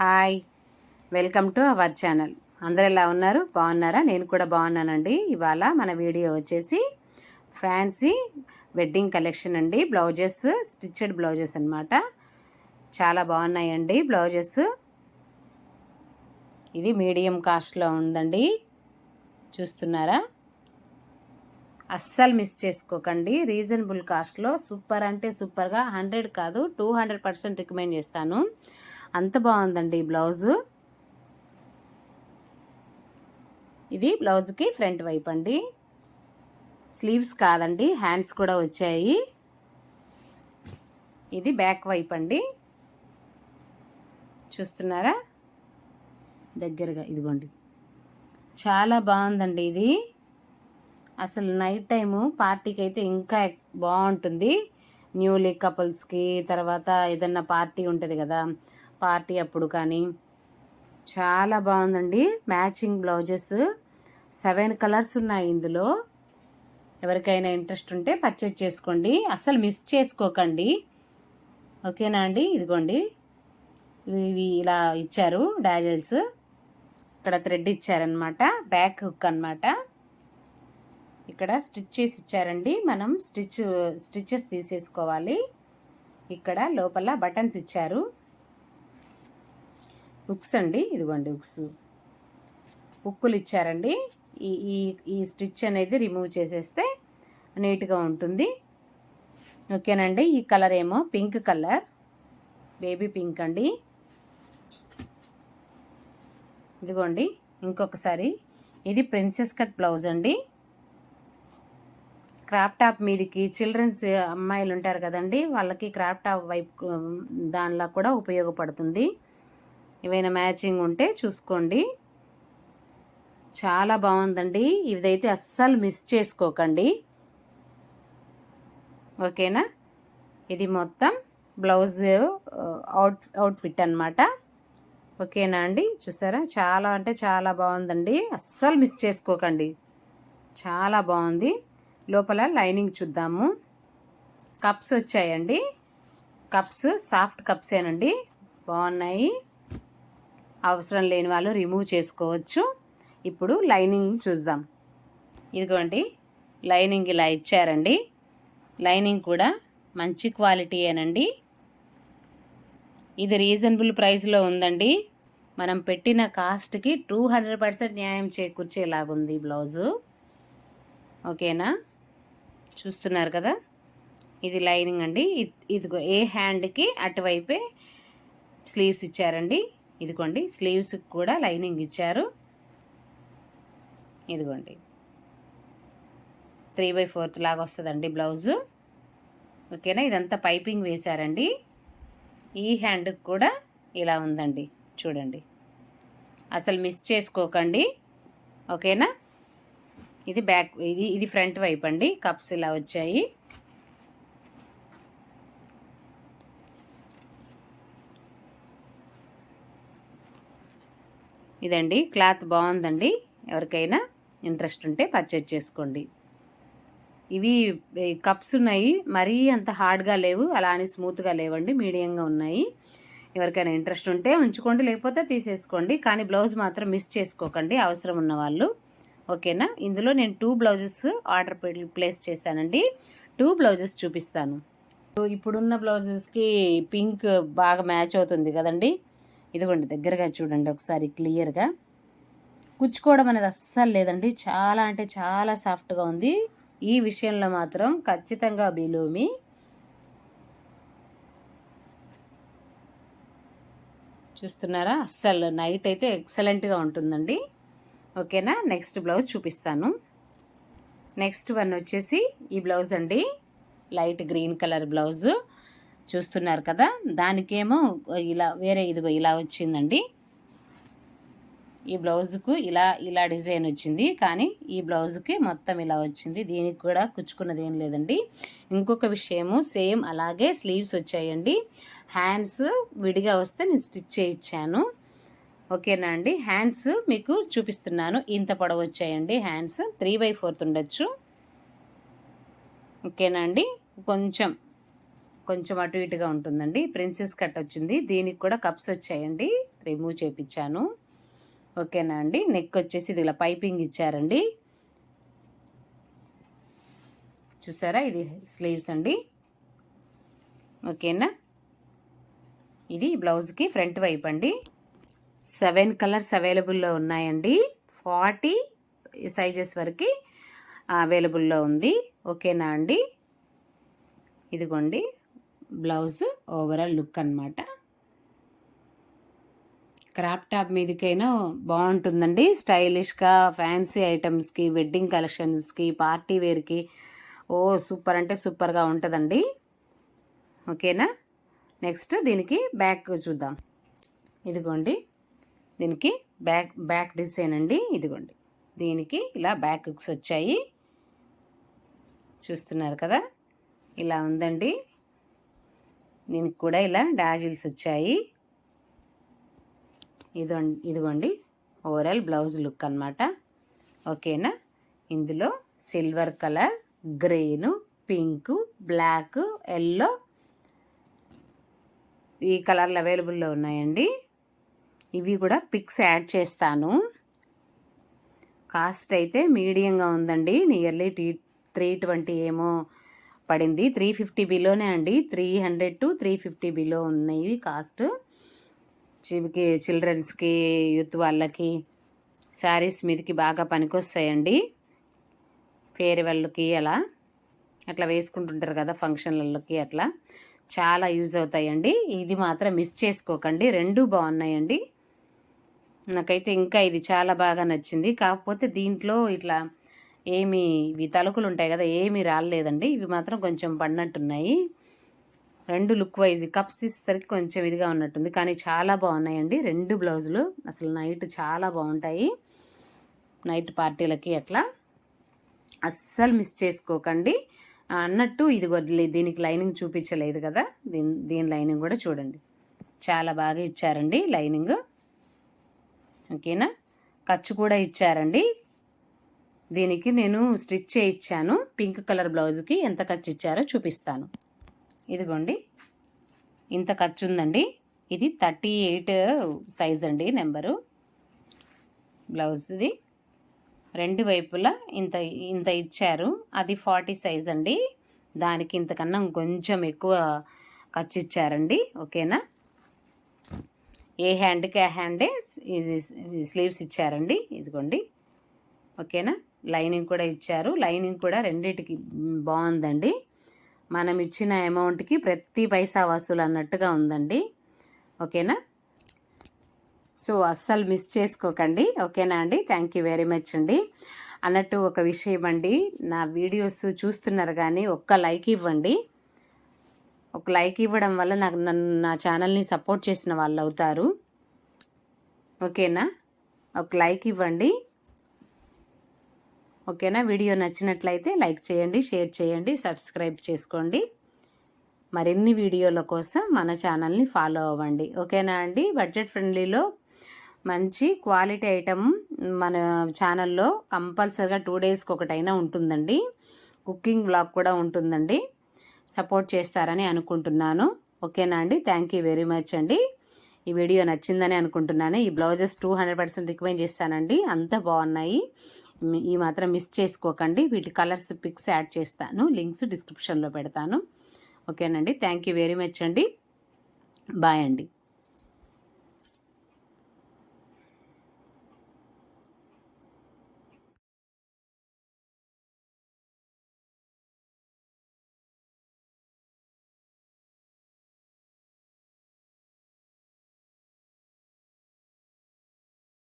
Hi, welcome to our channel. అందరు ఎలా ఉన్నారు? బాగున్నారా? నేను కూడా బాగున్నానండి. ఇవాళ మన వీడియో వచ్చేసి ఫ్యాన్సీ వెడ్డింగ్ కలెక్షన్ అండి. బ్లౌజెస్, స్టిచ్డ్ బ్లౌజెస్ అన్నమాట. చాలా బాగున్నాయండి బ్లౌజెస్. ఇది మీడియం కాస్ట్లో ఉందండి. చూస్తున్నారా? అస్సలు మిస్ చేసుకోకండి. రీజనబుల్ కాస్ట్లో సూపర్ అంటే సూపర్గా 100 కాదు 200% రికమెండ్ చేస్తాను. అంత బాగుందండి బ్లౌజు. ఇది బ్లౌజ్కి ఫ్రంట్ వైపు అండి. స్లీవ్స్ కాదండి, హ్యాండ్స్ కూడా వచ్చాయి. ఇది బ్యాక్ వైపు అండి. చూస్తున్నారా? దగ్గరగా ఇదిగోండి. చాలా బాగుందండి ఇది. అసలు నైట్ టైము పార్టీకి అయితే ఇంకా బాగుంటుంది. న్యూలీ కపుల్స్కి, తర్వాత ఏదన్నా పార్టీ ఉంటుంది కదా, పార్టీ అప్పుడు కానీ చాలా బాగుందండి. మ్యాచింగ్ బ్లౌజెస్ 7 కలర్స్ ఉన్నాయి ఇందులో. ఎవరికైనా ఇంట్రెస్ట్ ఉంటే పర్చేజ్ చేసుకోండి, అస్సలు మిస్ చేసుకోకండి. ఓకేనా అండి? ఇదిగోండి, ఇవి ఇలా ఇచ్చారు డాజల్స్. ఇక్కడ థ్రెడ్ ఇచ్చారనమాట, బ్యాక్ హుక్ అనమాట. ఇక్కడ స్టిచ్ చేసి ఇచ్చారండి. మనం స్టిచెస్ తీసేసుకోవాలి. ఇక్కడ లోపల బటన్స్ ఇచ్చారు. హుక్స్ అండి, ఇదిగోండి హుక్స్, హుక్కులు ఇచ్చారండి. ఈ ఈ ఈ స్టిచ్ అనేది రిమూవ్ చేసేస్తే నీట్గా ఉంటుంది. ఓకేనండి. ఈ కలర్ ఏమో పింక్ కలర్, బేబీ పింక్ అండి. ఇదిగోండి ఇంకొకసారి, ఇది ప్రిన్సెస్ కట్ బ్లౌజ్ అండి. క్రాప్ టాప్ మీదకి చిల్డ్రన్స్ అమ్మాయిలు ఉంటారు కదండి, వాళ్ళకి క్రాప్ టాప్ వైపు దానిలా కూడా ఉపయోగపడుతుంది. ఏవైనా మ్యాచింగ్ ఉంటే చూసుకోండి. చాలా బాగుందండి. ఇదైతే అస్సలు మిస్ చేసుకోకండి. ఓకేనా? ఇది మొత్తం బ్లౌజ్ అవుట్ఫిట్ అన్నమాట. ఓకేనా అండి? చూసారా? చాలా అంటే చాలా బాగుందండి. అస్సలు మిస్ చేసుకోకండి. చాలా బాగుంది. లోపల లైనింగ్ చూద్దాము. కప్స్ వచ్చాయండి. కప్స్ సాఫ్ట్ కప్సేనండి, బాగున్నాయి. అవసరం లేని వాళ్ళు రిమూవ్ చేసుకోవచ్చు. ఇప్పుడు లైనింగ్ చూద్దాం. ఇదిగోండి, లైనింగ్ ఇలా ఇచ్చారండి. లైనింగ్ కూడా మంచి క్వాలిటీయేనండి. ఇది రీజనబుల్ ప్రైస్లో ఉందండి. మనం పెట్టిన కాస్ట్కి 200% న్యాయం చేకూర్చేలాగుంది బ్లౌజు. ఓకేనా? చూస్తున్నారు కదా? ఇది లైనింగ్ అండి. ఇదిగో ఏ హ్యాండ్కి అటువైపే స్లీవ్స్ ఇచ్చారండి. ఇదిగోండి, స్లీవ్స్కి కూడా లైనింగ్ ఇచ్చారు. ఇదిగోండి 3/4 లాగా వస్తుందండి బ్లౌజు. ఓకేనా? ఇదంతా పైపింగ్ వేశారండి. ఈ హ్యాండ్కి కూడా ఇలా ఉందండి, చూడండి. అసలు మిస్ చేసుకోకండి. ఓకేనా? ఇది బ్యాక్, ఇది ఫ్రంట్ వైపు అండి. కప్స్ ఇలా వచ్చాయి. ఇదండి, క్లాత్ బాగుందండి. ఎవరికైనా ఇంట్రెస్ట్ ఉంటే పర్చేజ్ చేసుకోండి. ఇవి కప్స్ ఉన్నాయి, మరీ అంత హార్డ్గా లేవు, అలా అని స్మూత్గా లేవండి, మీడియంగా ఉన్నాయి. ఎవరికైనా ఇంట్రెస్ట్ ఉంటే ఉంచుకోండి, లేకపోతే తీసేసుకోండి. కానీ బ్లౌజ్ మాత్రం మిస్ చేసుకోకండి, అవసరం ఉన్న వాళ్ళు. ఓకేనా? ఇందులో నేను 2 బ్లౌజెస్ ఆర్డర్ ప్లేస్ చేశానండి. 2 బ్లౌజెస్ చూపిస్తాను. ఇప్పుడున్న బ్లౌజెస్కి పింక్ బాగా మ్యాచ్ అవుతుంది కదండి. ఇదిగోండి, దగ్గరగా చూడండి ఒకసారి క్లియర్గా. కుచ్చుకోవడం అనేది అస్సలు లేదండి. చాలా అంటే చాలా సాఫ్ట్గా ఉంది. ఈ విషయంలో మాత్రం ఖచ్చితంగా బిలోమి. చూస్తున్నారా? అస్సలు నైట్ అయితే ఎక్సలెంట్గా ఉంటుందండి. ఓకేనా? నెక్స్ట్ బ్లౌజ్ చూపిస్తాను. నెక్స్ట్ వన్ వచ్చేసి ఈ బ్లౌజ్ అండి. Light green colour blouse. చూస్తున్నారు కదా? దానికేమో ఇలా వేరే ఇదిగో ఇలా వచ్చిందండి. ఈ బ్లౌజుకు ఇలా డిజైన్ వచ్చింది, కానీ ఈ బ్లౌజుకి మొత్తం ఇలా వచ్చింది. దీనికి కూడా కుచ్చుకున్నది ఏం లేదండి. ఇంకొక విషయము, సేమ్ అలాగే స్లీవ్స్ వచ్చాయండి. హ్యాండ్స్ విడిగా వస్తే నేను స్టిచ్ చేయించాను. ఓకేనా అండి? హ్యాండ్స్ మీకు చూపిస్తున్నాను. ఇంత పొడవు వచ్చాయండి హ్యాండ్స్. 3/4 ఉండొచ్చు. ఓకేనా అండి? కొంచెం అటు ఇటుగా ఉంటుందండి. ప్రిన్సెస్ కట్ వచ్చింది. దీనికి కూడా కప్స్ వచ్చాయండి రిమూవ్ చేయించాను. ఓకేనా అండి. నెక్ వచ్చేసి ఇది ఇలా పైపింగ్ ఇచ్చారండి. చూసారా, ఇది స్లీవ్స్ అండి. ఓకేనా. ఇది బ్లౌజ్కి ఫ్రంట్ వైపు అండి. 7 కలర్స్ అవైలబుల్లో ఉన్నాయండి. 40 సైజెస్ వరకు అవైలబుల్లో ఉంది. ఓకేనా అండి. ఇదిగోండి బ్లౌజ్ ఓవరాల్ లుక్ అన్నమాట. క్రాప్ టాప్ మీదకైనా బాగుంటుందండి. స్టైలిష్గా ఫ్యాన్సీ ఐటమ్స్కి, వెడ్డింగ్ కలెక్షన్స్కి, పార్టీ వేర్కి సూపర్ అంటే సూపర్గా ఉంటుందండి. ఓకేనా. నెక్స్ట్ దీనికి బ్యాక్ చూద్దాం. ఇదిగోండి దీనికి బ్యాక్ డిజైన్ అండి. ఇదిగోండి దీనికి ఇలా బ్యాక్ హుక్స్ వచ్చాయి. చూస్తున్నారు కదా, ఇలా ఉందండి. దీనికి కూడా ఇలా డాజిల్స్ వచ్చాయి. ఇదిగోండి ఓవరాల్ బ్లౌజ్ లుక్ అన్నమాట. ఓకేనా. ఇందులో silver colour, green, pink, black, yellow ఈ కలర్లు అవైలబుల్లో ఉన్నాయండి. ఇవి కూడా పిక్స్ యాడ్ చేస్తాను. కాస్ట్ అయితే మీడియంగా ఉందండి. నియర్లీ 320 ఏమో పడింది. 350 బిలోనే అండి. 300 to 350 బిలో ఉన్నాయి కాస్ట్. చిల్డ్రన్స్కి, యూత్ వాళ్ళకి శారీస్ మీదకి బాగా పనికొస్తాయండి. ఫేర్వెల్కి అట్లా వేసుకుంటుంటారు కదా, ఫంక్షన్లకి అట్లా చాలా యూజ్ అవుతాయండి. ఇది మాత్రం మిస్ చేసుకోకండి. 2 బాగున్నాయండి. నాకైతే ఇంకా ఇది చాలా బాగా నచ్చింది. కాకపోతే దీంట్లో ఇట్లా ఇవి తలుకులు ఉంటాయి కదా, ఏమీ రాలేదండి. ఇవి మాత్రం కొంచెం పడినట్టున్నాయి. 2 లుక్ వైజ్ కప్స్ తీసేసరికి కొంచెం ఇదిగా ఉన్నట్టుంది, కానీ చాలా బాగున్నాయండి 2 బ్లౌజులు. అసలు నైట్ చాలా బాగుంటాయి, నైట్ పార్టీలకి అట్లా. అస్సలు మిస్ చేసుకోకండి. అన్నట్టు ఇది దీనికి లైనింగ్ చూపించలేదు కదా, దీని లైనింగ్ కూడా చూడండి, చాలా బాగా ఇచ్చారండి లైనింగ్. ఓకేనా. ఖర్చు కూడా ఇచ్చారండి. దీనికి నేను స్టిచ్ చేయించాను. పింక్ కలర్ బ్లౌజ్కి ఎంత ఖర్చు ఇచ్చారో చూపిస్తాను. ఇదిగోండి ఇంత ఖర్చు ఉందండి. ఇది 38 సైజ్ అండి నెంబరు బ్లౌజ్ది. 2 వైపులా ఇంత ఇచ్చారు. అది 40 సైజ్ అండి. దానికి ఇంతకన్నా కొంచెం ఎక్కువ ఖర్చు ఇచ్చారండి. ఓకేనా. ఏ హ్యాండ్కి ఆ హ్యాండే స్లీవ్స్ ఇచ్చారండి. ఇదిగోండి. ఓకేనా. లైనింగ్ కూడా ఇచ్చారు. లైనింగ్ కూడా రెండిటికి బాగుందండి. మనం ఇచ్చిన అమౌంట్కి ప్రతి పైసా వసూలు అన్నట్టుగా ఉందండి. ఓకేనా. సో అస్సలు మిస్ చేసుకోకండి. ఓకేనా అండి. థ్యాంక్ యూ వెరీ మచ్ అండి. అన్నట్టు ఒక విషయం అండి, నా వీడియోస్ చూస్తున్నారు కానీ ఒక్క లైక్ ఇవ్వండి. ఒక లైక్ ఇవ్వడం వల్ల నా ఛానల్ని సపోర్ట్ చేసిన వాళ్ళు అవుతారు. ఓకేనా. ఒక లైక్ ఇవ్వండి. ఓకేనా. వీడియో నచ్చినట్లయితే లైక్ చేయండి, షేర్ చేయండి, సబ్స్క్రైబ్ చేసుకోండి. మరిన్ని వీడియోల కోసం మన ఛానల్ని ఫాలో అవ్వండి. ఓకేనా అండి. బడ్జెట్ ఫ్రెండ్లీలో మంచి క్వాలిటీ ఐటమ్ మన ఛానల్లో కంపల్సరిగా 2 డేస్కి ఒకటైనా ఉంటుందండి. కుకింగ్ బ్లాగ్ కూడా ఉంటుందండి. సపోర్ట్ చేస్తారని అనుకుంటున్నాను. ఓకేనా అండి. థ్యాంక్ యూ వెరీ మచ్ అండి. ఈ వీడియో నచ్చిందని అనుకుంటున్నాను. ఈ బ్లౌజెస్ 200% రికమెండ్ చేస్తానండి. అంత బాగున్నాయి. ఈ మాత్రం మిస్ చేసుకోకండి. వీటి కలర్స్ పిక్స్ యాడ్ చేస్తాను, లింక్స్ డిస్క్రిప్షన్లో పెడతాను. ఓకేనండి. థ్యాంక్ యూ వెరీ మచ్ అండి. బాయ్ అండి.